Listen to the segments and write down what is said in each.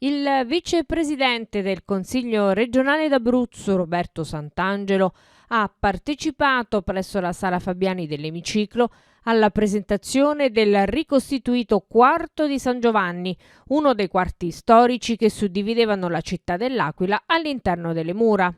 Il vicepresidente del Consiglio regionale d'Abruzzo, Roberto Santangelo, ha partecipato presso la Sala Fabiani dell'Emiciclo alla presentazione del ricostituito quarto di San Giovanni, uno dei quarti storici che suddividevano la città dell'Aquila all'interno delle mura.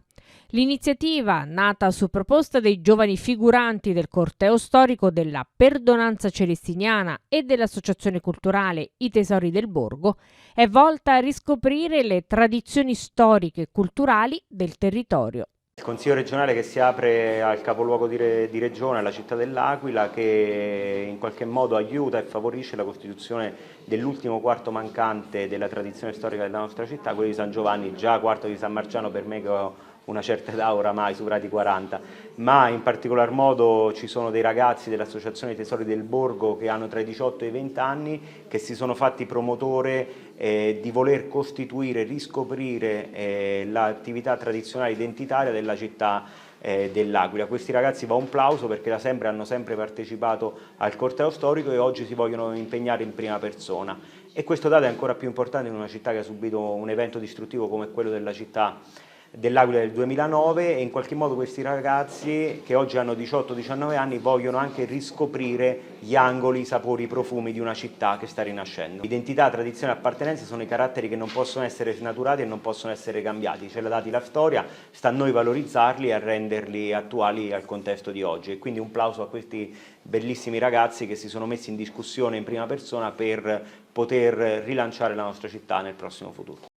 L'iniziativa, nata su proposta dei giovani figuranti del corteo storico della Perdonanza Celestiniana e dell'associazione culturale I Tesori del Borgo, è volta a riscoprire le tradizioni storiche e culturali del territorio. Il Consiglio regionale che si apre al capoluogo di regione, alla città dell'Aquila, che in qualche modo aiuta e favorisce la costituzione dell'ultimo quarto mancante della tradizione storica della nostra città, quello di San Giovanni, già quarto di San Marciano per me che ho una certa età oramai, superati i 40, ma in particolar modo ci sono dei ragazzi dell'Associazione Tesori del Borgo che hanno tra i 18 e i 20 anni, che si sono fatti promotore di voler costituire, riscoprire l'attività tradizionale identitaria della città dell'Aquila. Questi ragazzi va un plauso perché da sempre hanno sempre partecipato al corteo storico e oggi si vogliono impegnare in prima persona. E questo dato è ancora più importante in una città che ha subito un evento distruttivo come quello della città dell'Aquila del 2009 e in qualche modo questi ragazzi che oggi hanno 18-19 anni vogliono anche riscoprire gli angoli, i sapori, i profumi di una città che sta rinascendo. Identità, tradizione e appartenenza sono i caratteri che non possono essere snaturati e non possono essere cambiati, ce l'ha dati la storia, sta a noi valorizzarli e a renderli attuali al contesto di oggi e quindi un plauso a questi bellissimi ragazzi che si sono messi in discussione in prima persona per poter rilanciare la nostra città nel prossimo futuro.